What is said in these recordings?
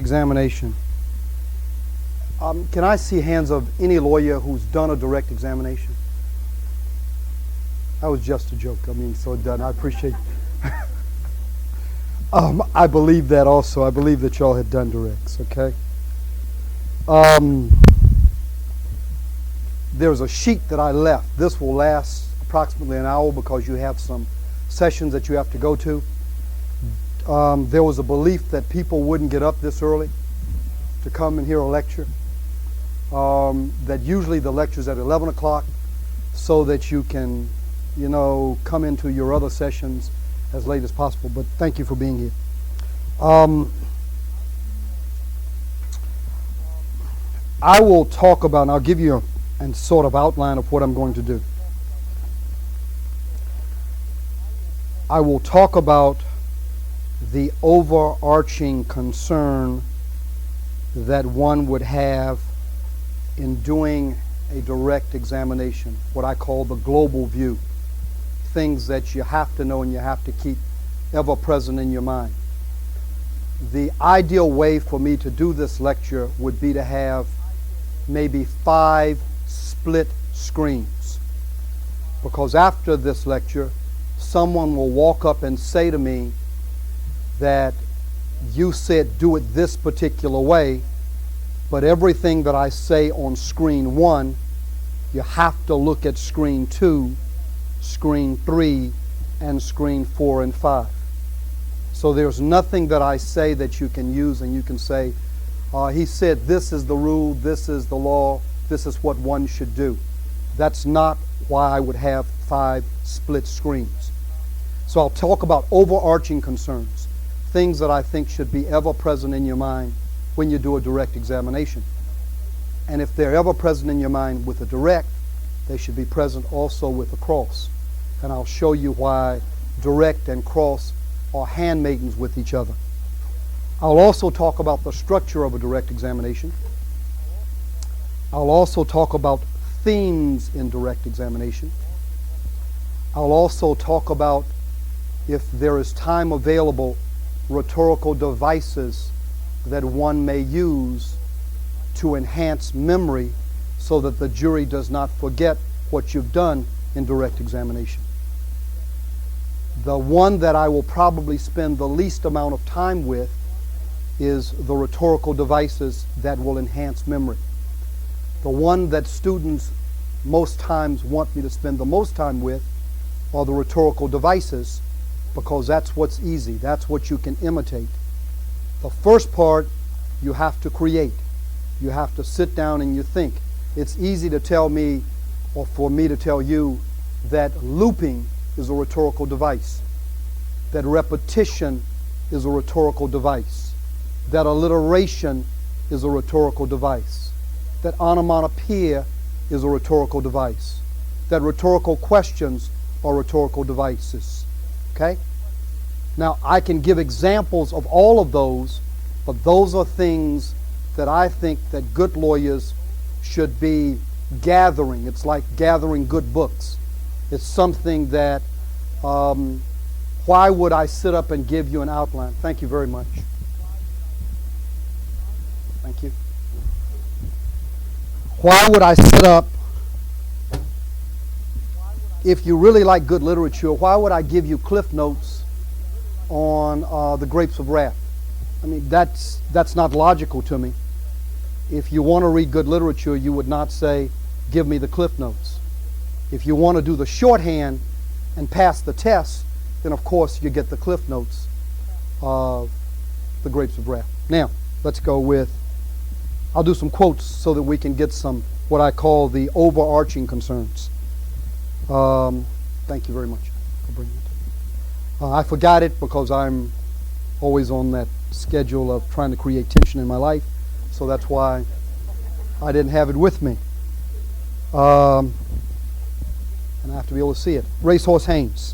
examination. Can I see hands of any lawyer who's done a direct examination? That was just a joke. I mean, so done. I appreciate I believe that also. I believe that y'all had done directs, okay? There's a sheet that I left. This will last approximately an hour because you have some sessions that you have to go to. There was a belief that people wouldn't get up this early to come and hear a lecture. That usually the lecture's at 11 o'clock so that you can, come into your other sessions as late as possible. But thank you for being here. I will talk about, and I'll give you a sort of outline of what I'm going to do. I will talk about the overarching concern that one would have in doing a direct examination, what I call the global view, things that you have to know and you have to keep ever present in your mind. The ideal way for me to do this lecture would be to have maybe 5 split screens, because after this lecture someone will walk up and say to me that you said do it this particular way, but everything that I say on screen 1, you have to look at screen 2, screen 3, and screen 4 and 5. So there's nothing that I say that you can use and you can say, he said this is the rule, this is the law, this is what one should do. That's not why I would have 5 split screens. So I'll talk about overarching concerns, things that I think should be ever present in your mind when you do a direct examination. And if they're ever present in your mind with a direct, they should be present also with a cross. And I'll show you why direct and cross are handmaidens with each other. I'll also talk about the structure of a direct examination. I'll also talk about themes in direct examination. I'll also talk about, if there is time available, rhetorical devices that one may use to enhance memory so that the jury does not forget what you've done in direct examination. The one that I will probably spend the least amount of time with is the rhetorical devices that will enhance memory. The one that students most times want me to spend the most time with are the rhetorical devices, because that's what's easy, that's what you can imitate. The first part you have to create. You have to sit down and you think. It's easy to tell me, or for me to tell you, that looping is a rhetorical device, that repetition is a rhetorical device, that alliteration is a rhetorical device, that onomatopoeia is a rhetorical device, that rhetorical questions are rhetorical devices. Okay? Now, I can give examples of all of those, but those are things that I think that good lawyers should be gathering. It's like gathering good books. It's something that, why would I sit up and give you an outline? Thank you very much. Thank you. Why would I sit up, if you really like good literature, why would I give you cliff notes on the Grapes of Wrath? I mean, that's not logical to me. If you want to read good literature, you would not say, give me the cliff notes. If you want to do the shorthand and pass the test, then of course you get the cliff notes of the Grapes of Wrath. Now, let's go with, I'll do some quotes so that we can get some, what I call the overarching concerns. Thank you very much for bringing it. I forgot it because I'm always on that schedule of trying to create tension in my life, so that's why I didn't have it with me. And I have to be able to see it. Racehorse Haynes.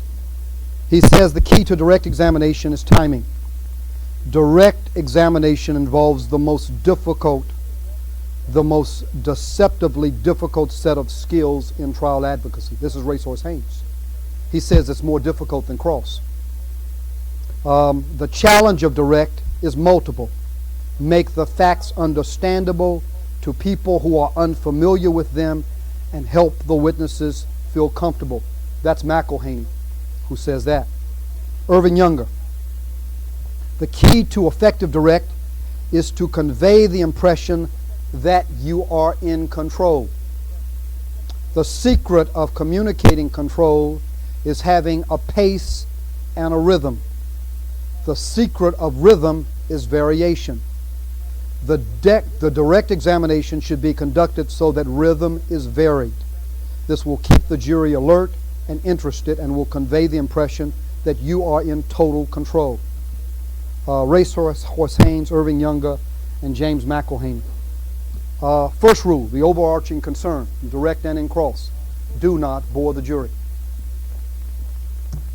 He says the key to direct examination is timing. Direct examination involves the most difficult, the most deceptively difficult set of skills in trial advocacy. This is Racehorse Haynes. He says it's more difficult than cross. The challenge of direct is multiple. make the facts understandable to people who are unfamiliar with them, and help the witnesses feel comfortable. That's McElhaney who says that. Irving Younger. The key to effective direct is to convey the impression that you are in control. The secret of communicating control is having a pace and a rhythm. The secret of rhythm is variation. The direct examination should be conducted so that rhythm is varied. This will keep the jury alert and interested and will convey the impression that you are in total control. Racehorse Haynes, Irving Younger, and James McElhaney. First rule, the overarching concern, direct and in cross. Do not bore the jury.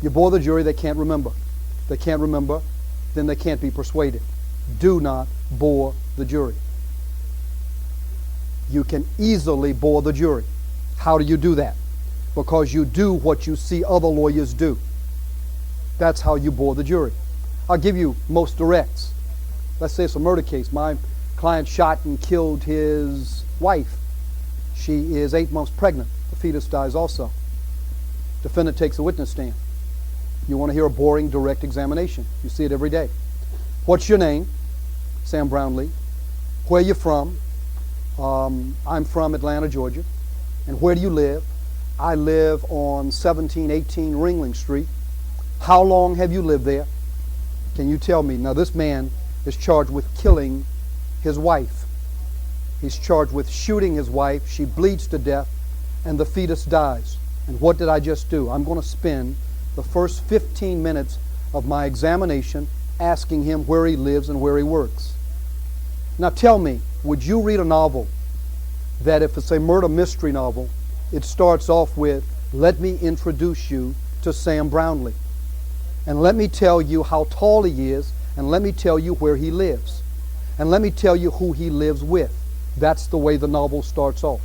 You bore the jury, they can't remember. They can't remember, then they can't be persuaded. Do not bore the jury. You can easily bore the jury. How do you do that? Because you do what you see other lawyers do. That's how you bore the jury. I'll give you most directs. Let's say it's a murder case. My client shot and killed his wife. She is 8 months pregnant. The fetus dies also. Defendant takes a witness stand. You want to hear a boring direct examination. You see it every day. What's your name? Sam Brownlee. Where are you from? I'm from Atlanta, Georgia. And where do you live? I live on 1718 Ringling Street. How long have you lived there? Can you tell me? Now this man is charged with killing his wife. He's charged with shooting his wife. She bleeds to death and the fetus dies. And what did I just do? I'm going to spend the first 15 minutes of my examination asking him where he lives and where he works. Now tell me, would you read a novel that if it's a murder mystery novel, it starts off with, let me introduce you to Sam Brownlee. And let me tell you how tall he is, and let me tell you where he lives. And let me tell you who he lives with. That's the way the novel starts off.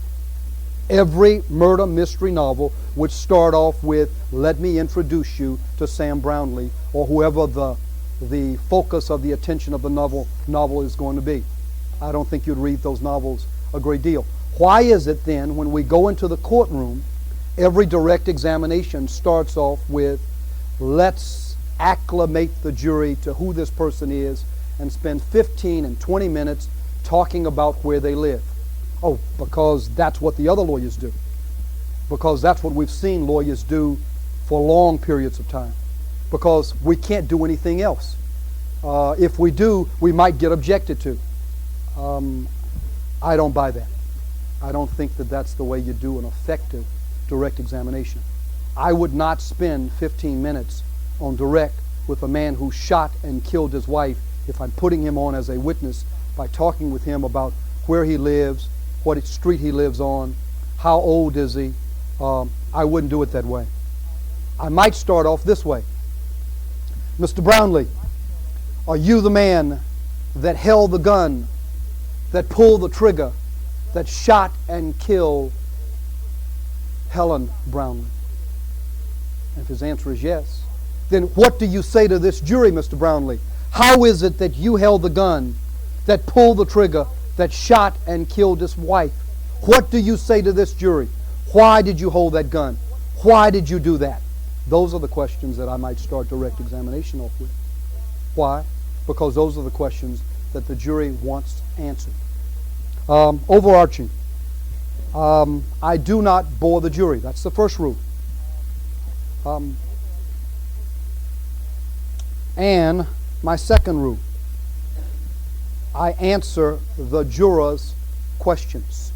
Every murder mystery novel would start off with, let me introduce you to Sam Brownlee, or whoever the focus of the attention of the novel is going to be. I don't think you'd read those novels a great deal. Why is it then, when we go into the courtroom, every direct examination starts off with, let's acclimate the jury to who this person is and spend 15 and 20 minutes talking about where they live? Oh, because that's what the other lawyers do. Because that's what we've seen lawyers do for long periods of time. Because we can't do anything else. If we do, we might get objected to. I don't buy that. I don't think that that's the way you do an effective direct examination. I would not spend 15 minutes on direct with a man who shot and killed his wife if I'm putting him on as a witness by talking with him about where he lives, what street he lives on, how old is he. I wouldn't do it that way. I might start off this way. Mr. Brownlee, are you the man that held the gun, that pulled the trigger, that shot and killed Helen Brownlee? And if his answer is yes, then what do you say to this jury, Mr. Brownlee? How is it that you held the gun, that pulled the trigger, that shot and killed his wife? What do you say to this jury? Why did you hold that gun? Why did you do that? Those are the questions that I might start direct examination off with. Why? Because those are the questions that the jury wants answered. Overarching. I do not bore the jury. That's the first rule. And my second rule. I answer the jurors' questions.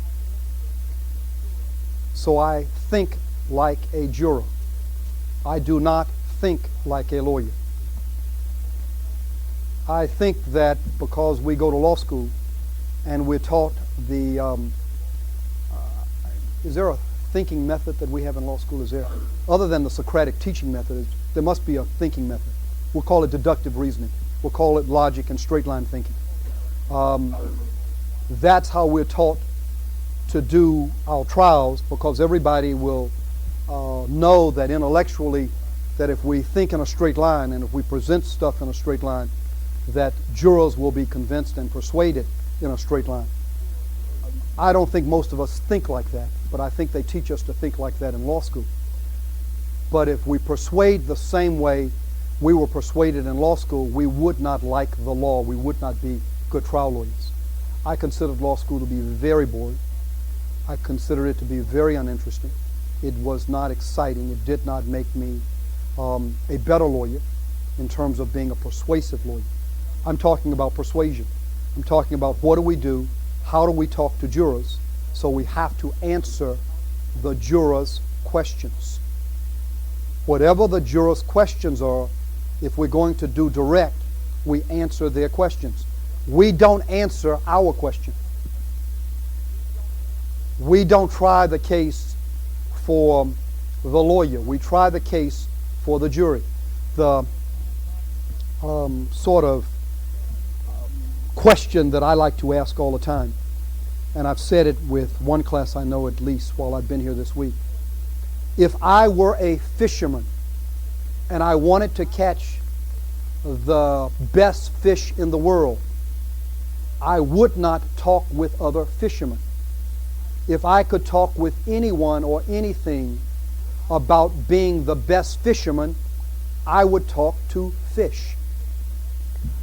So I think like a juror. I do not think like a lawyer. I think that because we go to law school and we're taught is there a thinking method that we have in law school? Is there? Other than the Socratic teaching method, there must be a thinking method. We'll call it deductive reasoning. We'll call it logic and straight line thinking. That's how we're taught to do our trials, because everybody will know that intellectually that if we think in a straight line and if we present stuff in a straight line, that jurors will be convinced and persuaded in a straight line. I don't think most of us think like that, but I think they teach us to think like that in law school. But if we persuade the same way we were persuaded in law school, we would not like the law. We would not be good trial lawyers. I considered law school to be very boring. I considered it to be very uninteresting. It was not exciting. It did not make me a better lawyer in terms of being a persuasive lawyer. I'm talking about persuasion. I'm talking about what do we do, how do we talk to jurors, so we have to answer the jurors' questions. Whatever the jurors' questions are, if we're going to do direct, we answer their questions. We don't answer our question. We don't try the case for the lawyer. We try the case for the jury. The sort of question that I like to ask all the time, and I've said it with one class I know at least while I've been here this week. If I were a fisherman and I wanted to catch the best fish in the world, I would not talk with other fishermen. If I could talk with anyone or anything about being the best fisherman, I would talk to fish.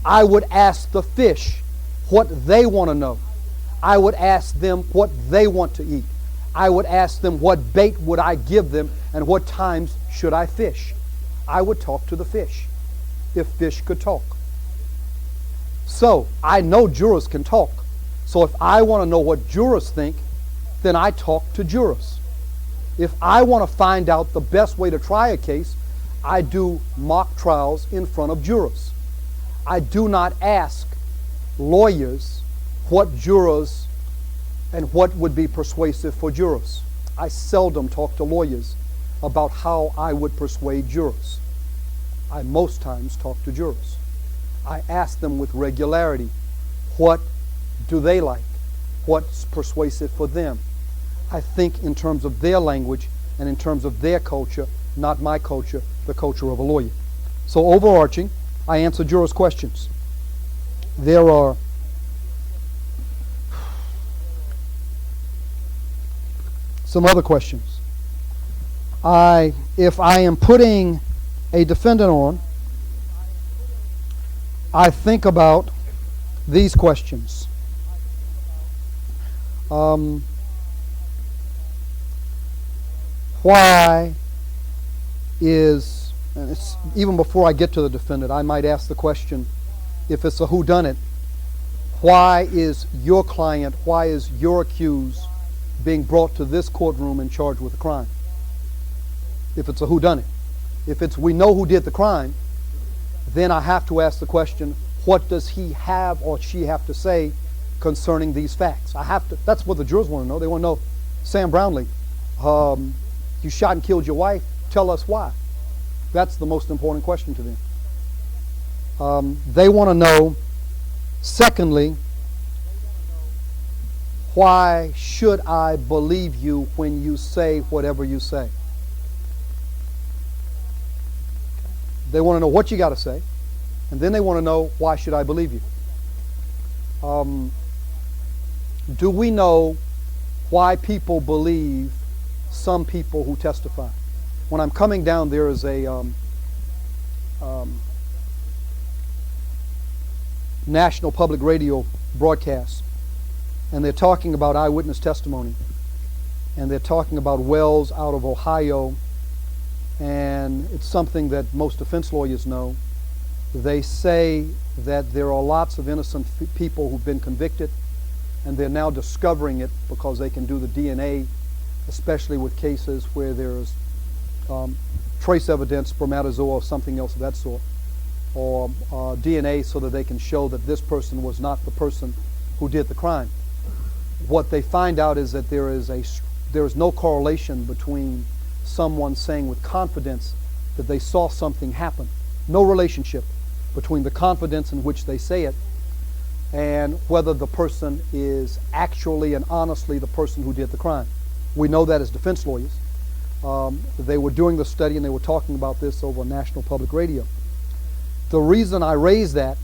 I would ask the fish what they want to know. I would ask them what they want to eat. I would ask them what bait would I give them and what times should I fish. I would talk to the fish if fish could talk. So I know jurors can talk. So if I want to know what jurors think, then I talk to jurors. If I want to find out the best way to try a case, I do mock trials in front of jurors. I do not ask lawyers what jurors and what would be persuasive for jurors. I seldom talk to lawyers about how I would persuade jurors. I most times talk to jurors. I ask them with regularity, what do they like? What's persuasive for them? I think in terms of their language and in terms of their culture, not my culture, the culture of a lawyer. So overarching, I answer jurors' questions. There are some other questions. If I am putting a defendant on, I think about these questions. Why is, and it's, even before I get to the defendant, I might ask the question, if it's a whodunit, why is your client, why is your accused being brought to this courtroom and charged with a crime? If it's a whodunit. If it's we know who did the crime, then I have to ask the question, what does he have or she have to say concerning these facts? That's what the jurors want to know. They want to know, Sam Brownlee, you shot and killed your wife, tell us why. That's the most important question to them. They want to know, secondly, why should I believe you when you say whatever you say? They want to know what you got to say, and then they want to know, why should I believe you? Do we know why people believe some people who testify? When I'm coming down, there is a national public radio broadcast, and they're talking about eyewitness testimony, and they're talking about Wells out of Ohio, and it's something that most defense lawyers know. They say that there are lots of innocent people who've been convicted, and they're now discovering it because they can do the DNA, especially with cases where there's trace evidence, spermatozoa or something else of that sort, or DNA, so that they can show that this person was not the person who did the crime. What they find out is that there is no correlation between someone saying with confidence that they saw something happen. No relationship between the confidence in which they say it and whether the person is actually and honestly the person who did the crime. We know that as defense lawyers. They were doing the study and they were talking about this over national public radio. The reason I raise that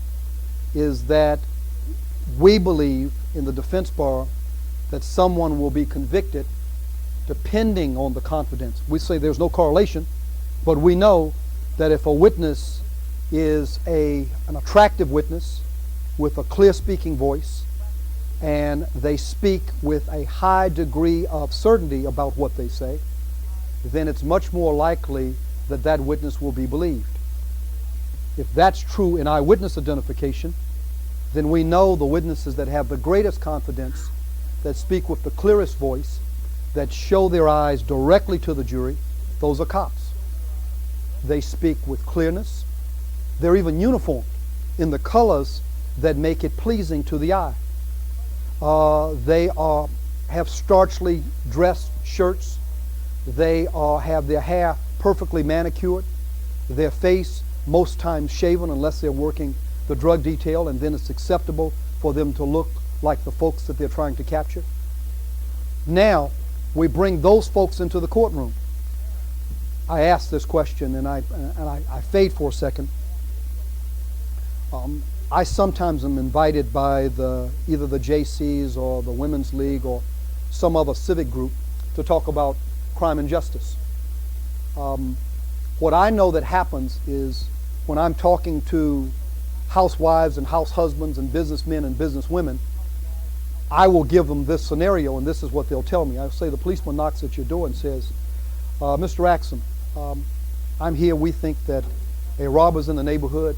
is that we believe in the defense bar that someone will be convicted depending on the confidence. We say there's no correlation, but we know that if a witness is an attractive witness with a clear speaking voice, and they speak with a high degree of certainty about what they say, then it's much more likely that that witness will be believed. If that's true in eyewitness identification, then we know the witnesses that have the greatest confidence, that speak with the clearest voice, that show their eyes directly to the jury, those are cops. They speak with clearness. They're even uniformed in the colors that make it pleasing to the eye. They have starchily dressed shirts. They have their hair perfectly manicured, their face most times shaven unless they're working the drug detail, and then it's acceptable for them to look like the folks that they're trying to capture. Now, we bring those folks into the courtroom. I asked this question, and I fade for a second. I sometimes am invited by either the JCs or the Women's League or some other civic group to talk about crime and justice. What I know that happens is when I'm talking to housewives and house husbands and businessmen and businesswomen, I will give them this scenario, and this is what they'll tell me. I'll say the policeman knocks at your door and says, Mr. Axam, I'm here. We think that a robber's in the neighborhood.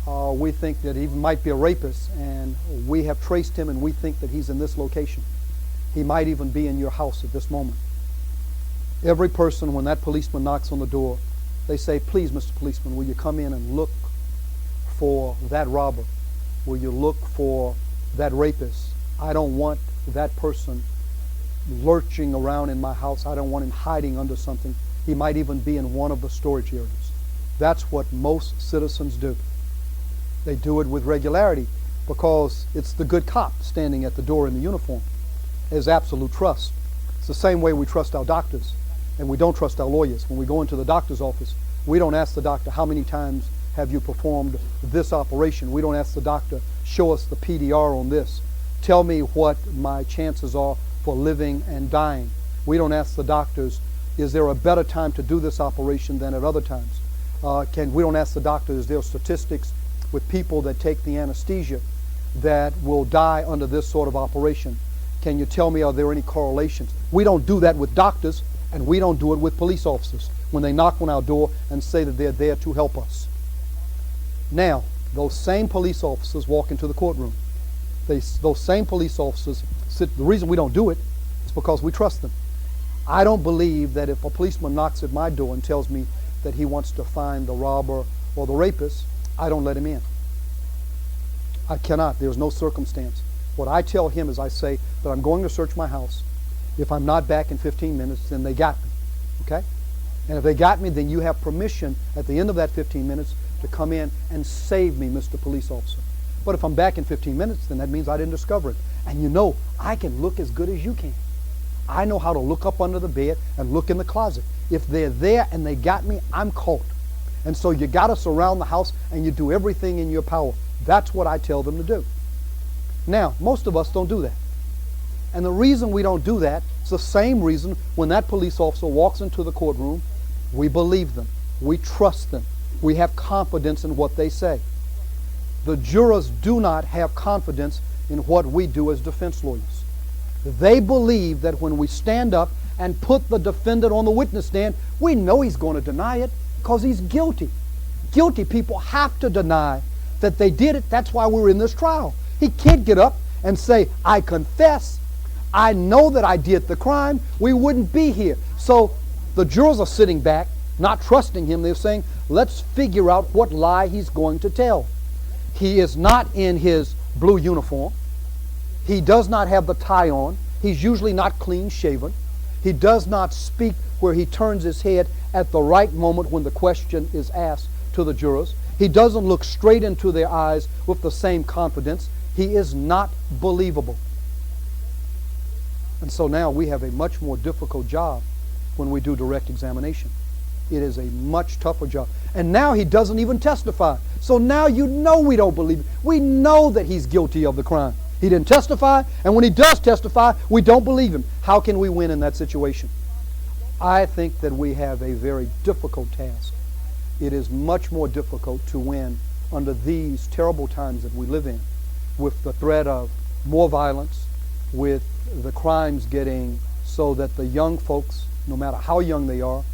We think that he might be a rapist, and we have traced him, and we think that he's in this location. He might even be in your house at this moment. Every person, when that policeman knocks on the door, they say, please, Mr. Policeman, will you come in and look for that robber? Will you look for that rapist? I don't want that person lurching around in my house. I don't want him hiding under something. He might even be in one of the storage areas. That's what most citizens do. They do it with regularity because it's the good cop standing at the door in the uniform. There's absolute trust. It's the same way we trust our doctors, and we don't trust our lawyers. When we go into the doctor's office, we don't ask the doctor, how many times have you performed this operation? We don't ask the doctor, show us the PDR on this. Tell me what my chances are for living and dying. We don't ask the doctors, is there a better time to do this operation than at other times? We don't ask the doctor, is there statistics with people that take the anesthesia that will die under this sort of operation? Can you tell me, are there any correlations? We don't do that with doctors, and we don't do it with police officers when they knock on our door and say that they're there to help us. Now, those same police officers walk into the courtroom. Those same police officers sit. The reason we don't do it is because we trust them. I don't believe that if a policeman knocks at my door and tells me that he wants to find the robber or the rapist, I don't let him in. I cannot. There's no circumstance. What I tell him is I say that I'm going to search my house. If I'm not back in 15 minutes, then they got me. Okay? And if they got me, then you have permission at the end of that 15 minutes to come in and save me, Mr. Police Officer. But if I'm back in 15 minutes, then that means I didn't discover it. And you know, I can look as good as you can. I know how to look up under the bed and look in the closet. If they're there and they got me, I'm caught. And so you got to surround the house and you do everything in your power. That's what I tell them to do. Now, most of us don't do that. And the reason we don't do that is the same reason when that police officer walks into the courtroom, we believe them. We trust them. We have confidence in what they say. The jurors do not have confidence in what we do as defense lawyers. They believe that when we stand up and put the defendant on the witness stand, we know he's going to deny it because he's guilty. Guilty people have to deny that they did it. That's why we're in this trial. He can't get up and say, I confess. I know that I did the crime. We wouldn't be here. So the jurors are sitting back, not trusting him. They're saying, let's figure out what lie he's going to tell. He is not in his blue uniform. He does not have the tie on. He's usually not clean shaven. He does not speak where he turns his head at the right moment when the question is asked to the jurors. He doesn't look straight into their eyes with the same confidence. He is not believable. And so now we have a much more difficult job when we do direct examination. It is a much tougher job. And now he doesn't even testify. So now you know we don't believe him. We know that he's guilty of the crime. He didn't testify, and when he does testify, we don't believe him. How can we win in that situation? I think that we have a very difficult task. It is much more difficult to win under these terrible times that we live in, with the threat of more violence, with the crimes getting so that the young folks, no matter how young they are,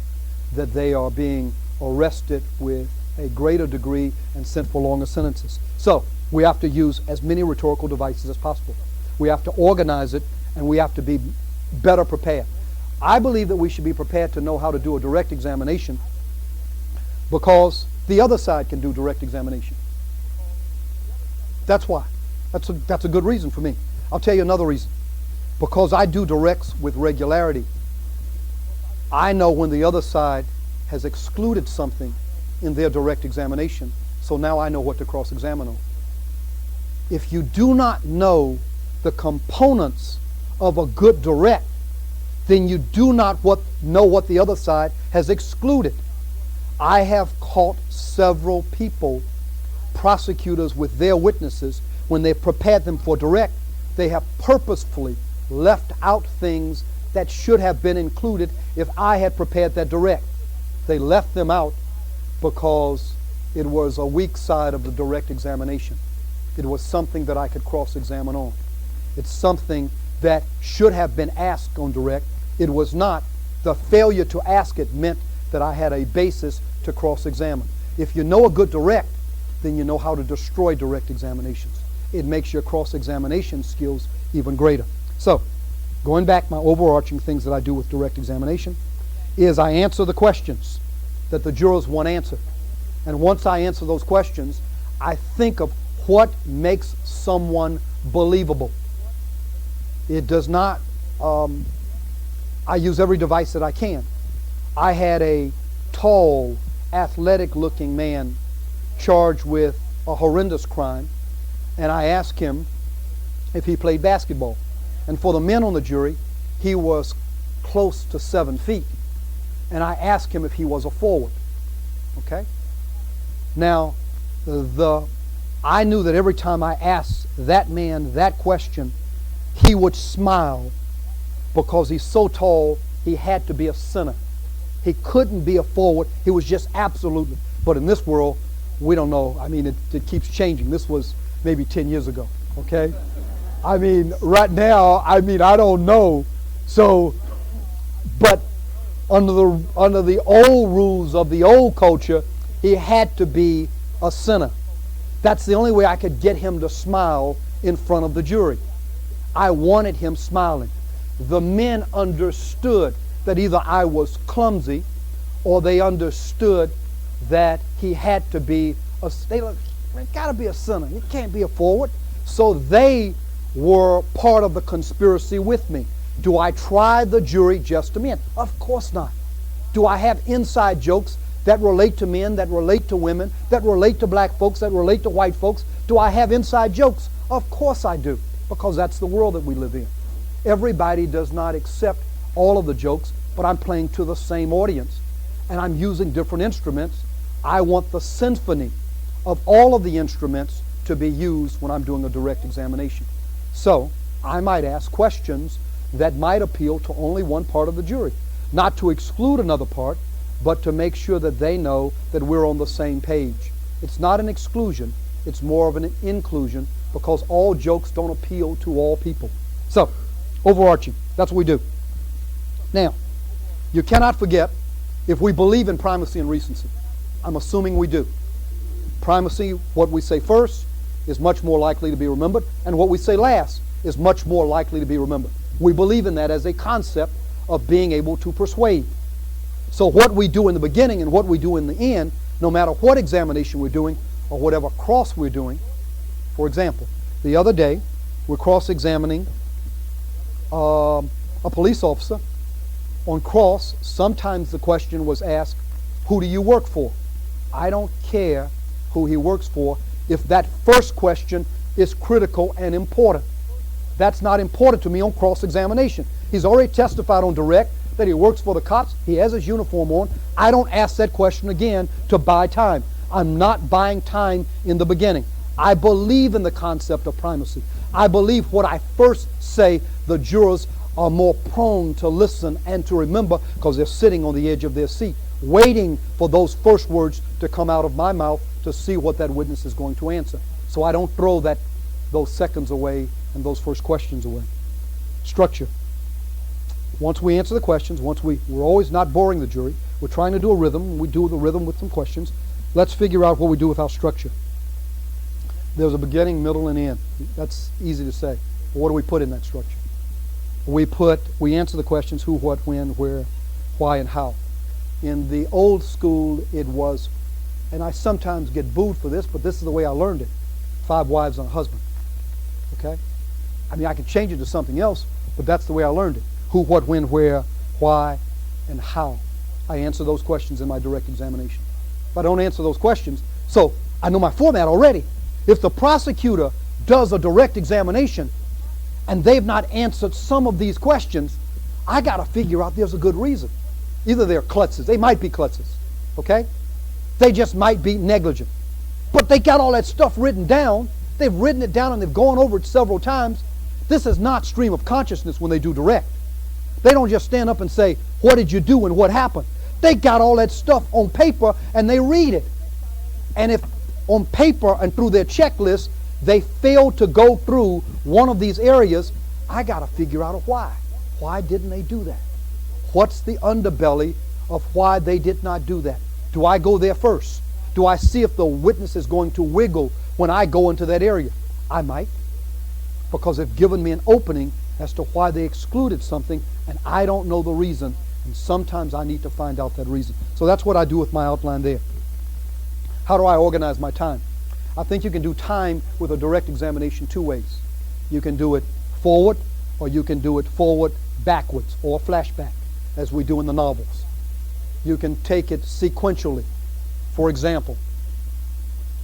that they are being arrested with a greater degree and sent for longer sentences. So we have to use as many rhetorical devices as possible. We have to organize it, and we have to be better prepared. I believe that we should be prepared to know how to do a direct examination, because the other side can do direct examination. That's why. That's a good reason for me. I'll tell you another reason. Because I do directs with regularity, I know when the other side has excluded something in their direct examination, so now I know what to cross-examine on. If you do not know the components of a good direct, then you do not know what the other side has excluded. I have caught several people, prosecutors with their witnesses, when they prepared them for direct, they have purposefully left out things that should have been included if I had prepared that direct. They left them out because it was a weak side of the direct examination. It was something that I could cross-examine on. It's something that should have been asked on direct. It was not. The failure to ask it meant that I had a basis to cross-examine. If you know a good direct, then you know how to destroy direct examinations. It makes your cross-examination skills even greater. So, going back, my overarching things that I do with direct examination is I answer the questions that the jurors want answered. And once I answer those questions, I think of what makes someone believable. It does not, I use every device that I can. I had a tall, athletic-looking man charged with a horrendous crime, and I asked him if he played basketball. And for the men on the jury, he was close to 7 feet. And I asked him if he was a forward. Okay? Now, I knew that every time I asked that man that question, he would smile, because he's so tall, he had to be a center. He couldn't be a forward. He was just absolutely. But in this world, we don't know. I mean, it keeps changing. This was maybe 10 years ago. Okay? I mean, right now, I don't know. So, but under the old rules of the old culture, he had to be a center. That's the only way I could get him to smile in front of the jury. I wanted him smiling. The men understood that either I was clumsy, or they understood that he had to be got to be a center. You can't be a forward. So they were part of the conspiracy with me. Do I try the jury just to men? Of course not. Do I have inside jokes that relate to men, that relate to women, that relate to black folks, that relate to white folks? Do I have inside jokes? Of course I do, because that's the world that we live in. Everybody does not accept all of the jokes, but I'm playing to the same audience, and I'm using different instruments. I want the symphony of all of the instruments to be used when I'm doing a direct examination. So I might ask questions that might appeal to only one part of the jury, not to exclude another part, but to make sure that they know that we're on the same page. It's not an exclusion, it's more of an inclusion, because all jokes don't appeal to all people. So, overarching, that's what we do. Now, you cannot forget, if we believe in primacy and recency, I'm assuming we do. Primacy, what we say first, is much more likely to be remembered, and what we say last is much more likely to be remembered. We believe in that as a concept of being able to persuade. So what we do in the beginning and what we do in the end, no matter what examination we're doing or whatever cross we're doing. For example, the other day we're cross-examining a police officer. On cross, sometimes the question was asked, who do you work for? I don't care who he works for if that first question is critical and important. That's not important to me on cross-examination. He's already testified on direct that he works for the cops, he has his uniform on, I don't ask that question again to buy time. I'm not buying time in the beginning. I believe in the concept of primacy. I believe what I first say, the jurors are more prone to listen and to remember because they're sitting on the edge of their seat, waiting for those first words to come out of my mouth to see what that witness is going to answer. So I don't throw those seconds away and those first questions away. Structure. Once we answer the questions, we're always not boring the jury. We're trying to do a rhythm. We do the rhythm with some questions. Let's figure out what we do with our structure. There's a beginning, middle, and end. That's easy to say. But what do we put in that structure? We answer the questions who, what, when, where, why, and how. In the old school, it was, and I sometimes get booed for this, but this is the way I learned it. 5 wives and a husband. Okay? I mean, I could change it to something else, but that's the way I learned it. Who, what, when, where, why, and how. I answer those questions in my direct examination. If I don't answer those questions, so I know my format already. If the prosecutor does a direct examination and they've not answered some of these questions, I got to figure out there's a good reason. Either they're klutzes. They might be klutzes. Okay? They just might be negligent. But they got all that stuff written down. They've written it down and they've gone over it several times. This is not stream of consciousness when they do direct. They don't just stand up and say, what did you do and what happened? They got all that stuff on paper and they read it. And if on paper and through their checklist they fail to go through one of these areas, I got to figure out a why. Why didn't they do that? What's the underbelly of why they did not do that? Do I go there first? Do I see if the witness is going to wiggle when I go into that area? I might, because they've given me an opening as to why they excluded something and I don't know the reason, and sometimes I need to find out that reason. So that's what I do with my outline there. How do I organize my time? I think you can do time with a direct examination 2 ways. You can do it forward, or you can do it forward backwards, or flashback, as we do in the novels. You can take it sequentially. For example,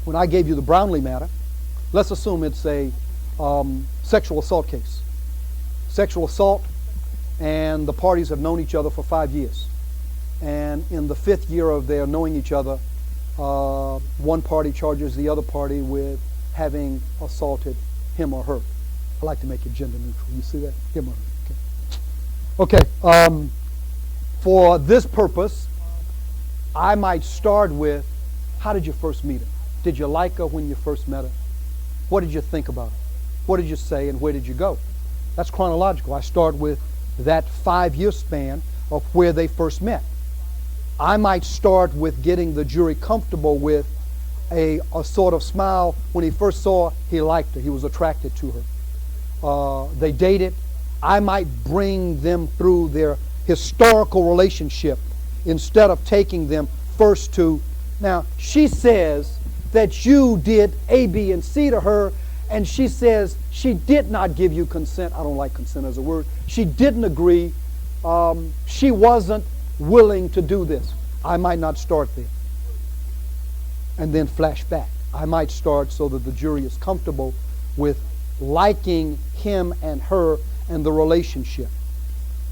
when I gave you the Brownlee matter, let's assume it's a sexual assault case. Sexual assault, and the parties have known each other for 5 years. And in the 5th year of their knowing each other, one party charges the other party with having assaulted him or her. I like to make it gender neutral. You see that? Him or her. Okay. For this purpose, I might start with, how did you first meet her? Did you like her when you first met her? What did you think about her? What did you say and where did you go? That's chronological. I start with that 5-year span of where they first met. I might start with getting the jury comfortable with a sort of smile. When he first saw her, he liked her. He was attracted to her. They dated. I might bring them through their historical relationship instead of taking them first to, now, she says that you did A, B, and C to her, and she says she did not give you consent. I don't like consent as a word. She didn't agree. She wasn't willing to do this. I might not start there. And then flash back. I might start so that the jury is comfortable with liking him and her and the relationship,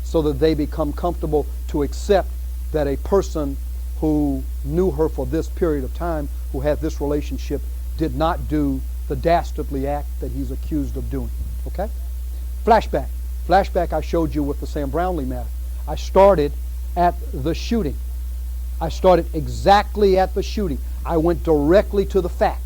so that they become comfortable to accept that a person who knew her for this period of time, who had this relationship, did not do the dastardly act that he's accused of doing. Okay? Flashback. Flashback I showed you with the Sam Brownlee matter. I started at the shooting. I started exactly at the shooting. I went directly to the fact.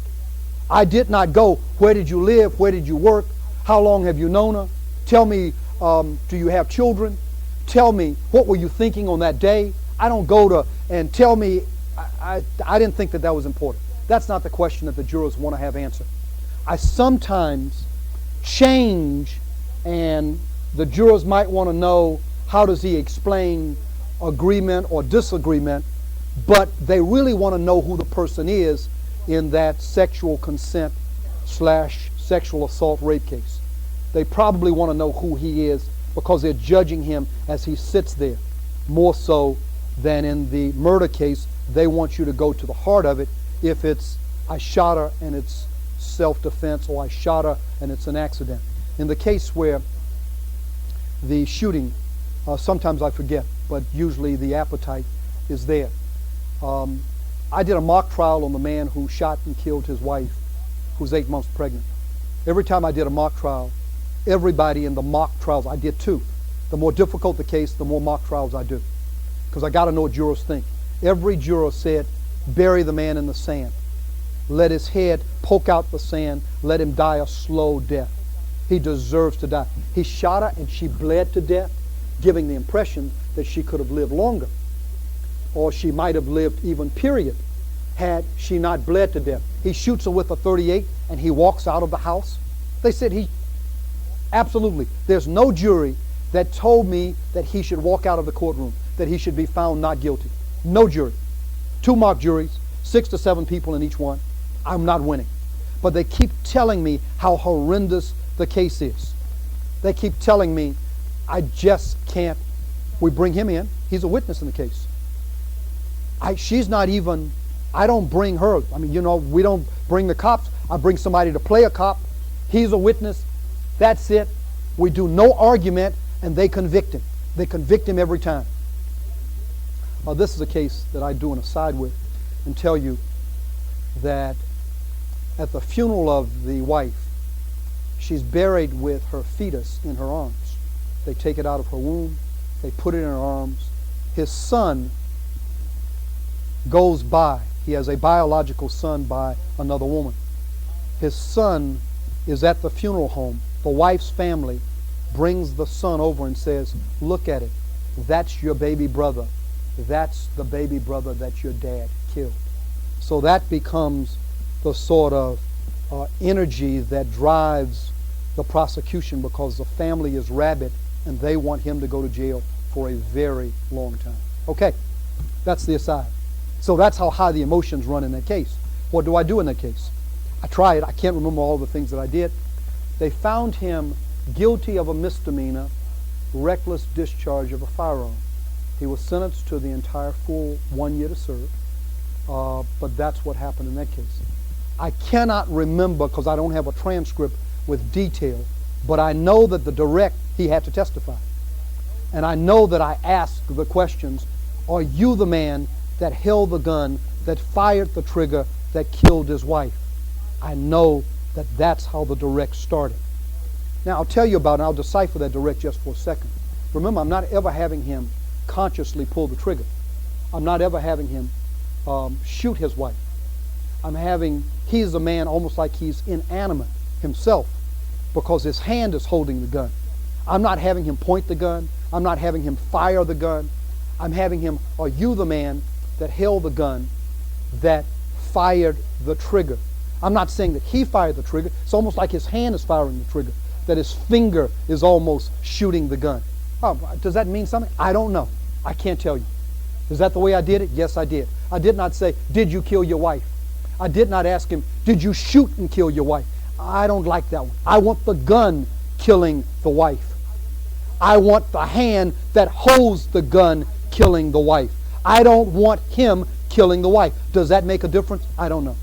I did not go, where did you live? Where did you work? How long have you known her? Tell me, do you have children? Tell me, what were you thinking on that day? I don't go to, and tell me, I didn't think that was important. That's not the question that the jurors want to have answered. I sometimes change, and the jurors might want to know, how does he explain agreement or disagreement, but they really want to know who the person is in that sexual consent / sexual assault rape case. They probably want to know who he is because they're judging him as he sits there, more so than in the murder case. They want you to go to the heart of it. If it's, I shot her and it's self-defense, or I shot her and it's an accident. In the case where the shooting, sometimes I forget, but usually the appetite is there. I did a mock trial on the man who shot and killed his wife, who was 8 months pregnant. Every time I did a mock trial, everybody in the mock trials, I did 2. The more difficult the case, the more mock trials I do, because I got to know what jurors think. Every juror said, bury the man in the sand. Let his head poke out the sand. Let him die a slow death. He deserves to die. He shot her and she bled to death, giving the impression that she could have lived longer, or she might have lived even, period, had she not bled to death. He shoots her with a .38 and he walks out of the house. They said absolutely. There's no jury that told me that he should walk out of the courtroom, that he should be found not guilty. No jury. 2 mock juries, 6 to 7 people in each one. I'm not winning. But they keep telling me how horrendous the case is. They keep telling me I just can't. We bring him in. He's a witness in the case. She's not even, I don't bring her. I mean, we don't bring the cops. I bring somebody to play a cop. He's a witness. That's it. We do no argument, and they convict him. They convict him every time. This is a case that I do an aside with and tell you that at the funeral of the wife, she's buried with her fetus in her arms. They take it out of her womb. They put it in her arms. His son goes by. He has a biological son by another woman. His son is at the funeral home. The wife's family brings the son over and says, look at it. That's your baby brother. That's the baby brother that your dad killed. So that becomes the sort of energy that drives the prosecution, because the family is rabid and they want him to go to jail for a very long time. Okay, that's the aside. So that's how high the emotions run in that case. What do I do in that case? I try it. I can't remember all the things that I did. They found him guilty of a misdemeanor, reckless discharge of a firearm. He was sentenced to the entire full 1 year to serve, but that's what happened in that case. I cannot remember, because I don't have a transcript with detail, but I know that the direct, he had to testify. And I know that I asked the questions, are you the man that held the gun, that fired the trigger, that killed his wife? I know that that's how the direct started. Now I'll tell you about it, and I'll decipher that direct just for a second. Remember, I'm not ever having him consciously pull the trigger. I'm not ever having him shoot his wife. He's a man almost like he's inanimate himself, because his hand is holding the gun. I'm not having him point the gun. I'm not having him fire the gun. I'm having him, are you the man that held the gun, that fired the trigger? I'm not saying that he fired the trigger. It's almost like his hand is firing the trigger, that his finger is almost shooting the gun. Oh, does that mean something? I don't know. I can't tell you. Is that the way I did it? Yes, I did. I did not say, did you kill your wife? I did not ask him, did you shoot and kill your wife? I don't like that one. I want the gun killing the wife. I want the hand that holds the gun killing the wife. I don't want him killing the wife. Does that make a difference? I don't know.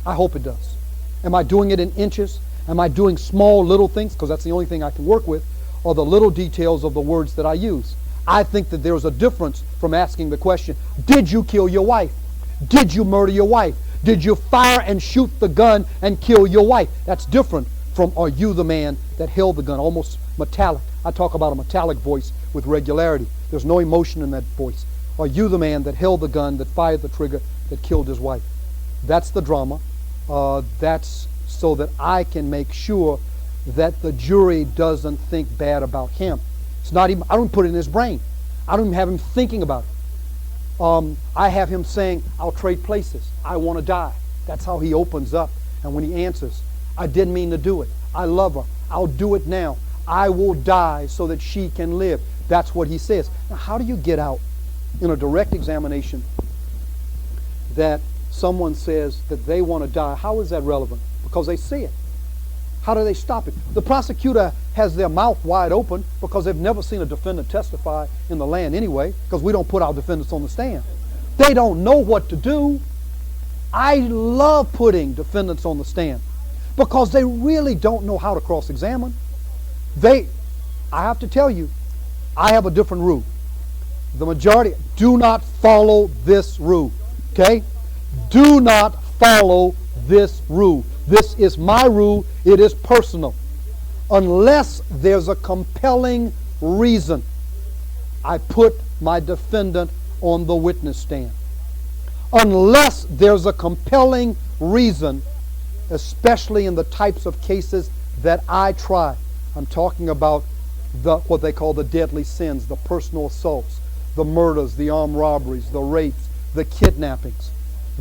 I hope it does. Am I doing it in inches? Am I doing small little things? Because that's the only thing I can work with, or the little details of the words that I use. I think that there's a difference from asking the question, did you kill your wife? Did you murder your wife? Did you fire and shoot the gun and kill your wife? That's different from, are you the man that held the gun? Almost metallic. I talk about a metallic voice with regularity. There's no emotion in that voice. Are you the man that held the gun, that fired the trigger, that killed his wife? That's the drama. That's so that I can make sure that the jury doesn't think bad about him. It's not even, I don't put it in his brain. I don't even have him thinking about it. I have him saying, I'll trade places. I want to die. That's how he opens up. And when he answers, I didn't mean to do it. I love her. I'll do it now. I will die so that she can live. That's what he says. Now, how do you get out in a direct examination that someone says that they want to die? How is that relevant? Because they see it. How do they stop it? The prosecutor has their mouth wide open because they've never seen a defendant testify in the land anyway, because we don't put our defendants on the stand. They don't know what to do. I love putting defendants on the stand because they really don't know how to cross-examine. I have to tell you, I have a different rule. The majority do not follow this rule. Okay? Do not follow this rule. This is my rule. It is personal. Unless there's a compelling reason, I put my defendant on the witness stand. Unless there's a compelling reason, especially in the types of cases that I try. I'm talking about what they call the deadly sins, the personal assaults, the murders, the armed robberies, the rapes, the kidnappings.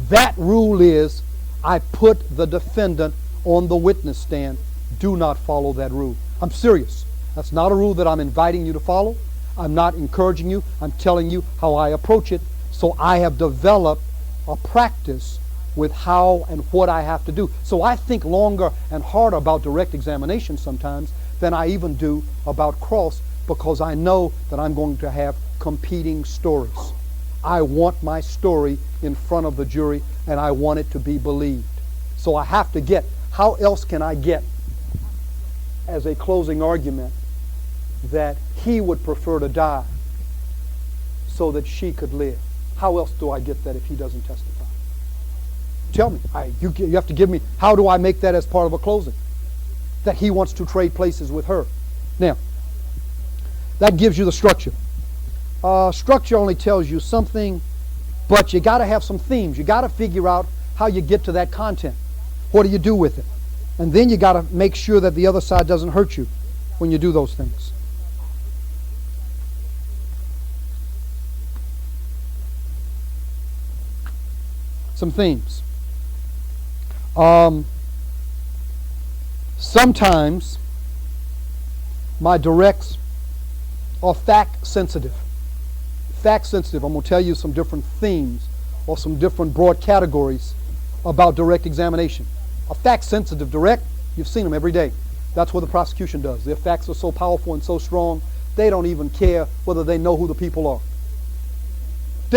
That rule is, I put the defendant on the witness stand. Do not follow that rule. I'm serious. That's not a rule that I'm inviting you to follow. I'm not encouraging you. I'm telling you how I approach it. So I have developed a practice with how and what I have to do. So I think longer and harder about direct examination sometimes than I even do about cross, because I know that I'm going to have competing stories. I want my story in front of the jury, and I want it to be believed. So I have to get, how else can I get as a closing argument that he would prefer to die so that she could live? How else do I get that if he doesn't testify? Tell me. You have to give me, how do I make that as part of a closing? That he wants to trade places with her. Now, that gives you the structure. Structure only tells you something, but you got to have some themes. You got to figure out how you get to that content. What do you do with it? And then you got to make sure that the other side doesn't hurt you when you do those things. Some themes. Sometimes my directs are fact sensitive. Fact sensitive. I'm going to tell you some different themes or some different broad categories about direct examination. A fact sensitive direct, you've seen them every day. That's what the prosecution does. Their facts are so powerful and so strong, they don't even care whether they know who the people are.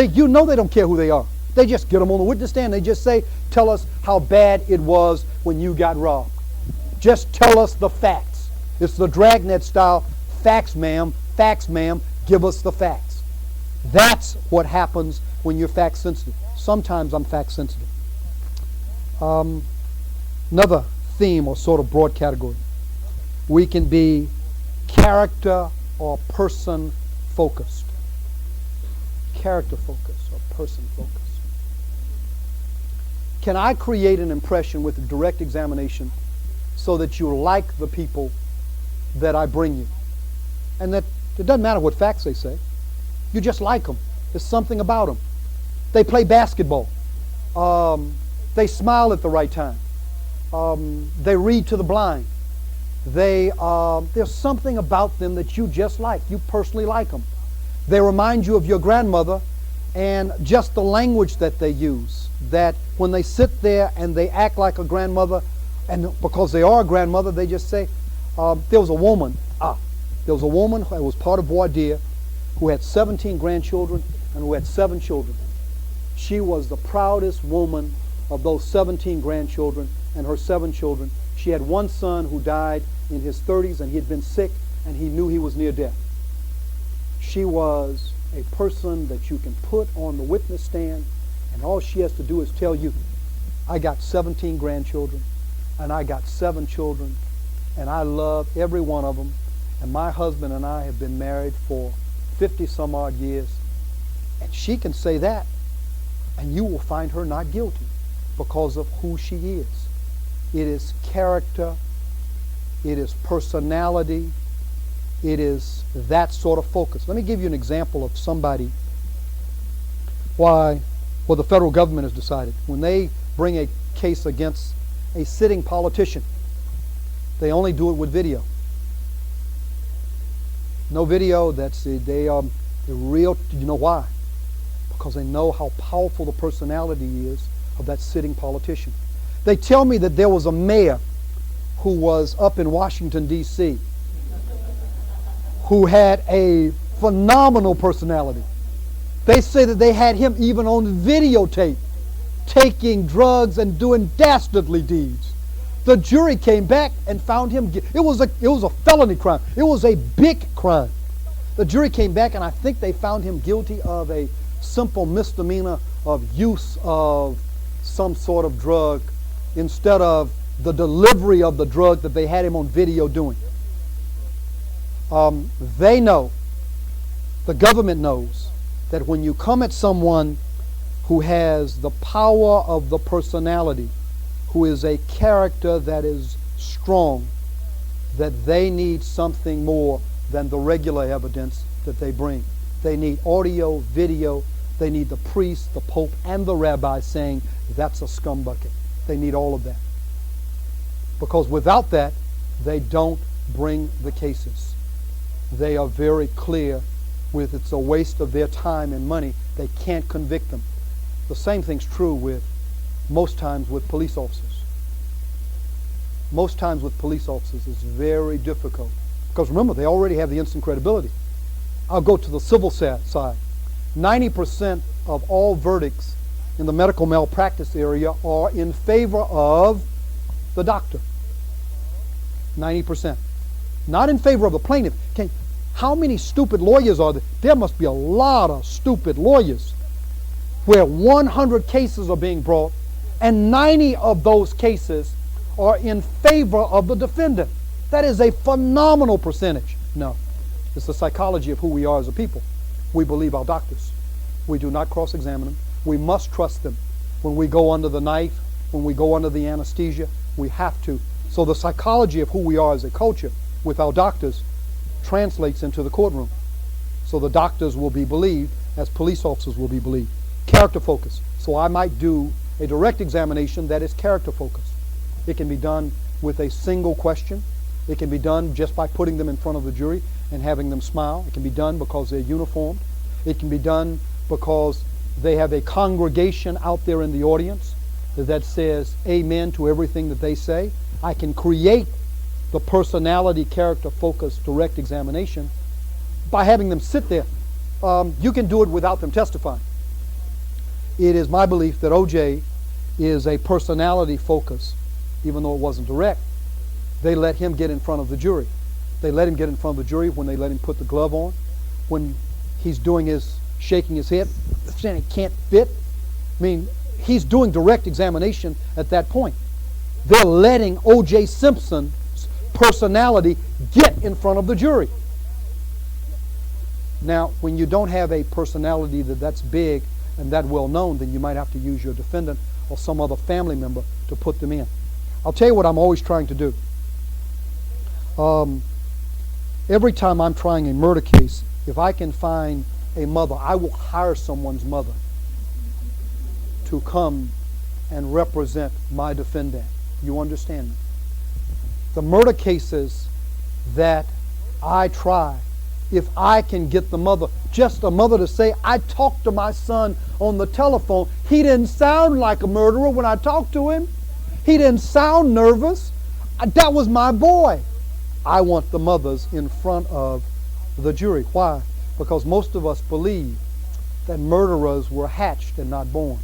You know they don't care who they are. They just get them on the witness stand. They just say, tell us how bad it was when you got robbed. Just tell us the facts. It's the dragnet style. Facts, ma'am. Facts, ma'am. Give us the facts. That's what happens when you're fact sensitive. Sometimes I'm fact sensitive. Another theme or sort of broad category. We can be character or person focused. Character focused or person focused. Can I create an impression with a direct examination so that you like the people that I bring you? And that it doesn't matter what facts they say. You just like them. There's something about them. They play basketball. They smile at the right time. They read to the blind. There's something about them that you just like. You personally like them. They remind you of your grandmother, and just the language that they use, that when they sit there and they act like a grandmother, and because they are a grandmother, they just say, there was a woman who was part of voir dire, who had 17 grandchildren and who had 7 children. She was the proudest woman of those 17 grandchildren and her 7 children. She had one son who died in his 30s, and he had been sick, and he knew he was near death. She was a person that you can put on the witness stand, and all she has to do is tell you, I got 17 grandchildren, and I got 7 children, and I love every one of them, and my husband and I have been married for 50 some odd years. And she can say that, and you will find her not guilty because of who she is. It is character, it is personality, it is that sort of focus. Let me give you an example of somebody what the federal government has decided. When they bring a case against a sitting politician, they only do it with video. No video. They're real. You know why? Because they know how powerful the personality is of that sitting politician. They tell me that there was a mayor who was up in Washington, D.C., who had a phenomenal personality. They say that they had him even on videotape, taking drugs and doing dastardly deeds. The jury came back and found him guilty. It was a felony crime. It was a big crime. The jury came back, and I think they found him guilty of a simple misdemeanor of use of some sort of drug instead of the delivery of the drug that they had him on video doing. They know, the government knows, that when you come at someone who has the power of the personality, who is a character that is strong, that they need something more than the regular evidence that they bring. They need audio, video. They need the priest, the pope, and the rabbi saying, that's a scumbucket. They need all of that. Because without that, they don't bring the cases. They are very clear with it's a waste of their time and money. They can't convict them. The same thing's true with most times with police officers. Most times with police officers it's very difficult. Because remember, they already have the instant credibility. I'll go to the civil side. 90% of all verdicts in the medical malpractice area are in favor of the doctor. 90%. Not in favor of the plaintiff. How many stupid lawyers are there? There must be a lot of stupid lawyers where 100 cases are being brought and 90 of those cases are in favor of the defendant. That is a phenomenal percentage. No, it's the psychology of who we are as a people. We believe our doctors. We do not cross-examine them. We must trust them. When we go under the knife, when we go under the anesthesia, we have to. So the psychology of who we are as a culture with our doctors translates into the courtroom. So the doctors will be believed as police officers will be believed. Character focus. So I might do a direct examination that is character focused. It can be done with a single question. It can be done just by putting them in front of the jury and having them smile. It can be done because they're uniformed. It can be done because they have a congregation out there in the audience that says amen to everything that they say. I can create the personality, character focused direct examination by having them sit there. You can do it without them testifying. It is my belief that O.J. is a personality focus, even though it wasn't direct. They let him get in front of the jury. They let him get in front of the jury when they let him put the glove on, when he's doing his shaking his head, saying it can't fit. I mean, he's doing direct examination at that point. They're letting O.J. Simpson's personality get in front of the jury. Now, when you don't have a personality that's big and that well known, then you might have to use your defendant or some other family member to put them in. I'll tell you what I'm always trying to do. Every time I'm trying a murder case, if I can find a mother, I will hire someone's mother to come and represent my defendant. You understand me? The murder cases that I try, if I can get the mother, just a mother to say, I talked to my son on the telephone. He didn't sound like a murderer when I talked to him. He didn't sound nervous. That was my boy. I want the mothers in front of the jury. Why? Because most of us believe that murderers were hatched and not born.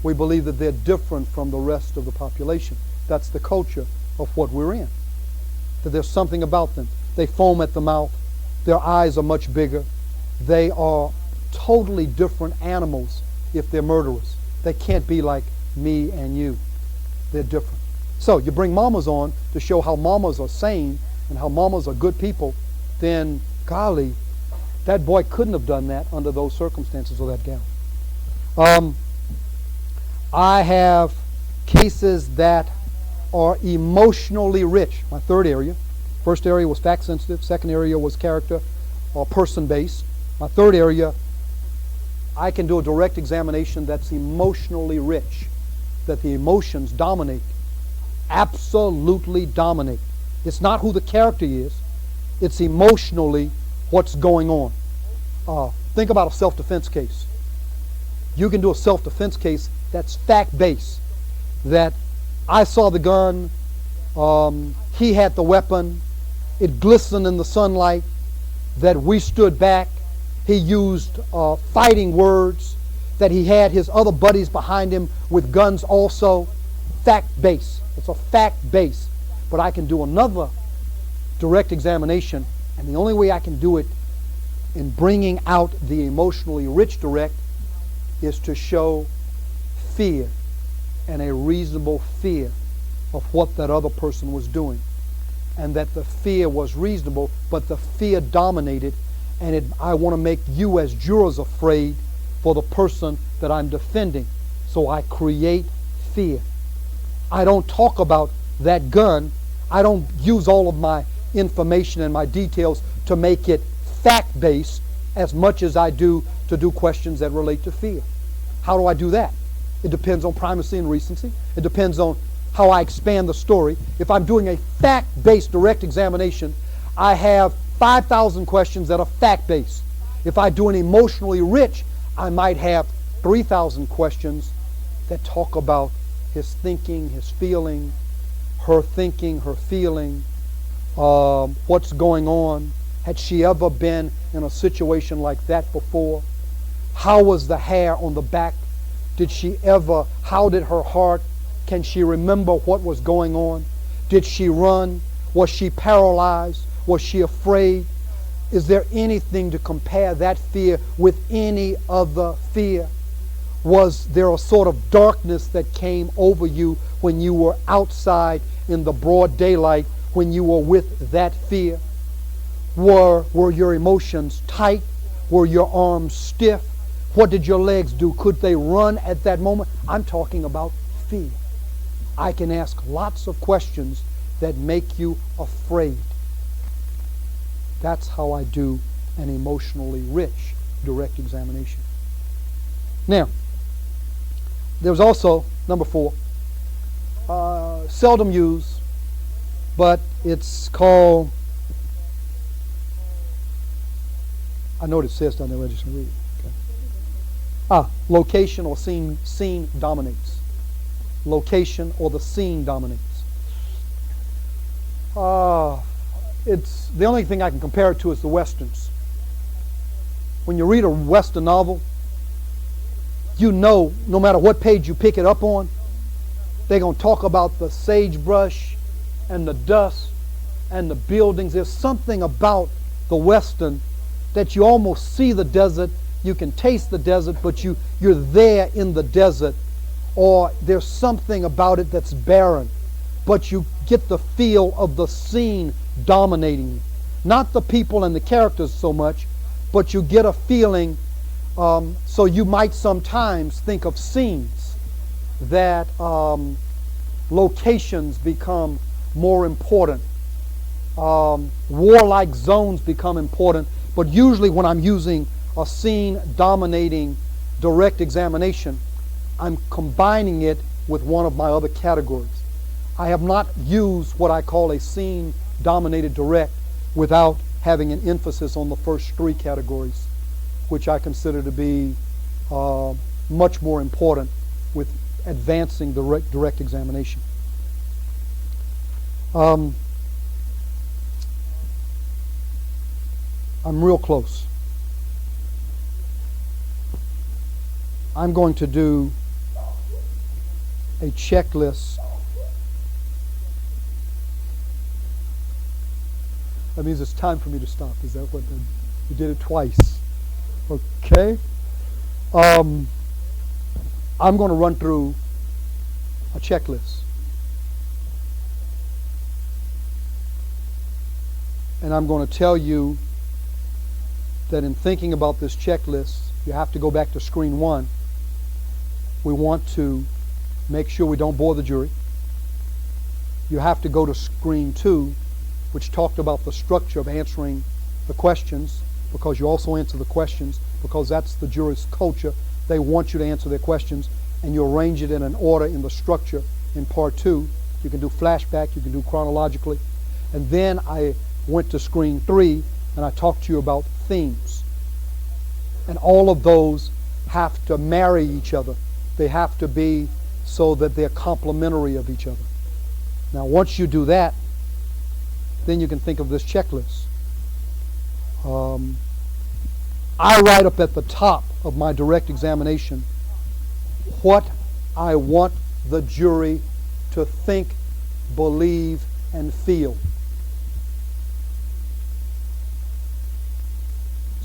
We believe that they're different from the rest of the population. That's the culture of what we're in. That there's something about them. They foam at the mouth. Their eyes are much bigger. They are totally different animals if they're murderers. They can't be like me and you. They're different. So you bring mamas on to show how mamas are sane and how mamas are good people, then golly, that boy couldn't have done that under those circumstances, or that gal. I have cases that are emotionally rich. My third area. First area was fact sensitive. Second area was character or person based. My third area, I can do a direct examination that's emotionally rich, that the emotions dominate, absolutely dominate. It's not who the character is, it's emotionally what's going on. Think about a self-defense case. You can do a self-defense case that's fact-based, that I saw the gun, he had the weapon, it glistened in the sunlight, that we stood back, he used fighting words, that he had his other buddies behind him with guns also. Fact-based. It's a fact-based. But I can do another direct examination, and the only way I can do it in bringing out the emotionally rich direct is to show fear and a reasonable fear of what that other person was doing. And that the fear was reasonable, but the fear dominated, and I want to make you as jurors afraid for the person that I'm defending. So I create fear. I don't talk about that gun. I don't use all of my information and my details to make it fact-based as much as I do to do questions that relate to fear. How do I do that? It depends on primacy and recency. It depends on how I expand the story. If I'm doing a fact-based direct examination, I have 5,000 questions that are fact-based. If I do an emotionally rich, I might have 3,000 questions that talk about his thinking, his feeling, her thinking, her feeling, what's going on. Had she ever been in a situation like that before? How was the hair on the back? How did her heart? Can she remember what was going on? Did she run? Was she paralyzed? Was she afraid? Is there anything to compare that fear with any other fear? Was there a sort of darkness that came over you when you were outside in the broad daylight, when you were with that fear? Were your emotions tight? Were your arms stiff? What did your legs do? Could they run at that moment? I'm talking about fear. I can ask lots of questions that make you afraid. That's how I do an emotionally rich direct examination. Now, there's also, number 4, seldom used, but it's called, I know what it says down there, I just read it. Okay. Location or scene dominates. Location or the scene dominates. It's the only thing I can compare it to is the Westerns. When you read a Western novel, you know no matter what page you pick it up on, they're going to talk about the sagebrush and the dust and the buildings. There's something about the Western that you almost see the desert, you can taste the desert, but you're there in the desert. Or there's something about it that's barren, but you get the feel of the scene dominating you. Not the people and the characters so much, but you get a feeling, so you might sometimes think of scenes that locations become more important. Warlike zones become important, but usually when I'm using a scene dominating direct examination, I'm combining it with one of my other categories. I have not used what I call a scene-dominated direct without having an emphasis on the first 3 categories, which I consider to be much more important with advancing direct examination. I'm real close. I'm going to do a checklist. That means it's time for me to stop. Is that what you did it twice? Okay. I'm going to run through a checklist. And I'm going to tell you that in thinking about this checklist, you have to go back to screen 1. We want to make sure we don't bore the jury. You have to go to screen 2, which talked about the structure of answering the questions, because you also answer the questions, because that's the jury's culture. They want you to answer their questions, and you arrange it in an order in the structure in part 2. You can do flashback, you can do chronologically. And then I went to screen 3, and I talked to you about themes. And all of those have to marry each other. They have to be so that they're complementary of each other. Now, once you do that, then you can think of this checklist. I write up at the top of my direct examination what I want the jury to think, believe, and feel.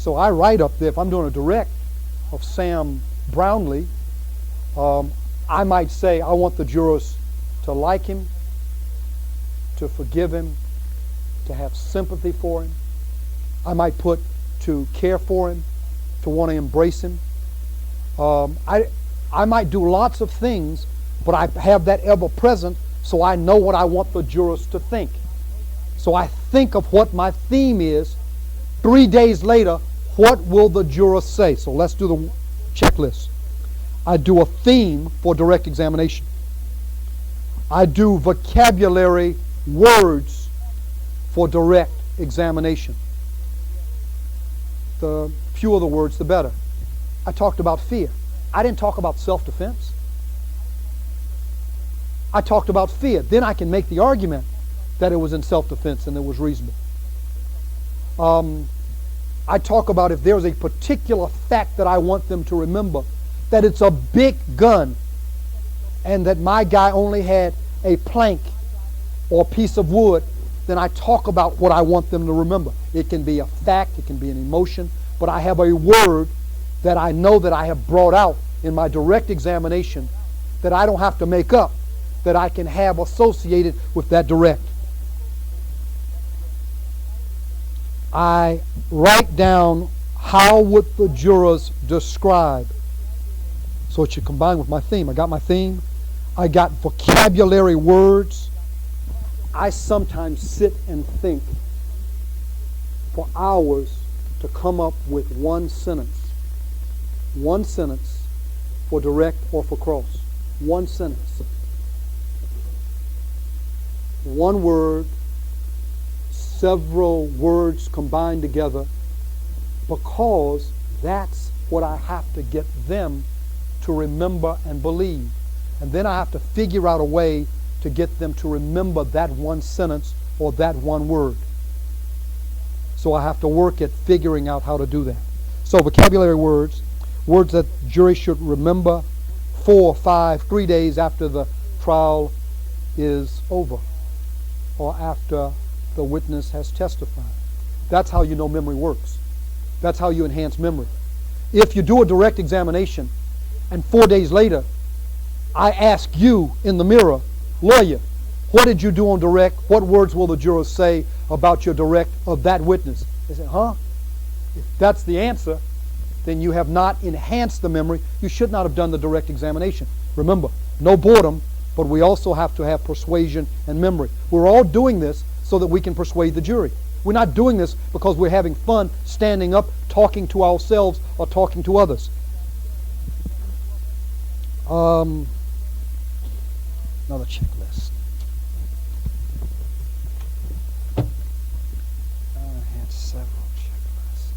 So I write up there, if I'm doing a direct of Sam Brownlee, I might say I want the jurors to like him, to forgive him, to have sympathy for him. I might put to care for him, to want to embrace him. I might do lots of things, but I have that ever present so I know what I want the jurors to think. So I think of what my theme is. 3 days later, what will the jurors say? So let's do the checklist. I do a theme for direct examination. I do vocabulary words for direct examination. The fewer the words, the better. I talked about fear. I didn't talk about self-defense. I talked about fear. Then I can make the argument that it was in self-defense and it was reasonable. I talk about if there's a particular fact that I want them to remember, that it's a big gun and that my guy only had a plank or a piece of wood, then I talk about what I want them to remember. It can be a fact, it can be an emotion, but I have a word that I know that I have brought out in my direct examination that I don't have to make up, that I can have associated with that direct. I write down how would the jurors describe. So it should combine with my theme. I got my theme. I got vocabulary words. I sometimes sit and think for hours to come up with one sentence. One sentence for direct or for cross. One sentence. One word, several words combined together, because that's what I have to get them to remember and believe. And then I have to figure out a way to get them to remember that one sentence or that one word. So I have to work at figuring out how to do that. So vocabulary words, words that jury should remember 4, 5, 3 days after the trial is over or after the witness has testified. That's how you know memory works. That's how you enhance memory. If you do a direct examination and 4 days later I ask you in the mirror, lawyer, what did you do on direct? What words will the jurors say about your direct of that witness? They say, huh? If that's the answer, then you have not enhanced the memory. You should not have done the direct examination. Remember, no boredom, but we also have to have persuasion and memory. We're all doing this so that we can persuade the jury. We're not doing this because we're having fun standing up, talking to ourselves or talking to others. Another checklist. I had several checklists.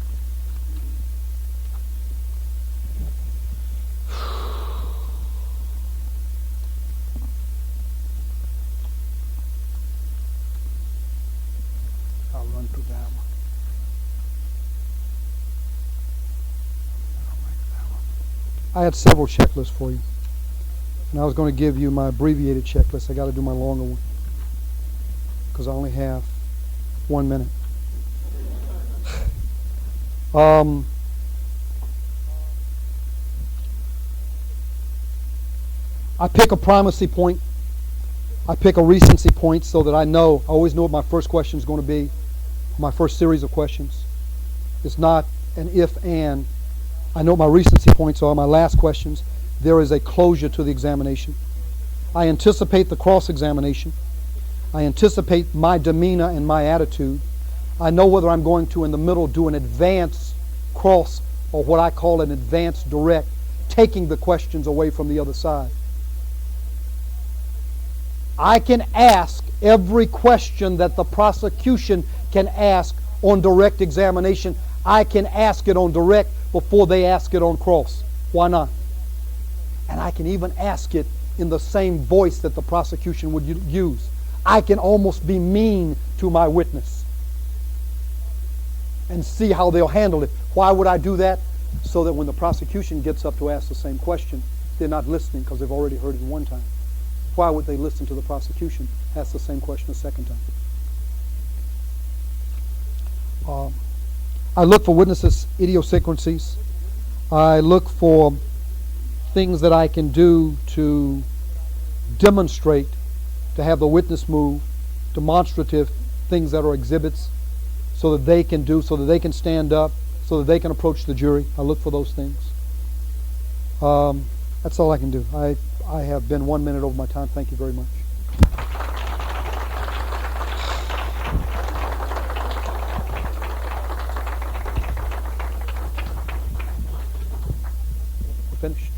I'll run through that one. I had several checklists for you. And I was going to give you my abbreviated checklist. I got to do my longer one because I only have 1 minute. I pick a primacy point. I pick a recency point so that I always know what my first question is going to be, my first series of questions. It's not an if and. I know what my recency points are, my last questions. There is a closure to the examination. I anticipate the cross-examination. I anticipate my demeanor and my attitude. I know whether I'm going to, in the middle, do an advance cross or what I call an advance direct, taking the questions away from the other side. I can ask every question that the prosecution can ask on direct examination. I can ask it on direct before they ask it on cross. Why not? And I can even ask it in the same voice that the prosecution would use. I can almost be mean to my witness and see how they'll handle it. Why would I do that? So that when the prosecution gets up to ask the same question, they're not listening because they've already heard it one time. Why would they listen to the prosecution ask the same question a second time? I look for witnesses' idiosyncrasies. I look for things that I can do to demonstrate, to have the witness move, demonstrative things that are exhibits, so that they can do, so that they can stand up, so that they can approach the jury. I look for those things. That's all I can do. I have been 1 minute over my time. Thank you very much. We're finished.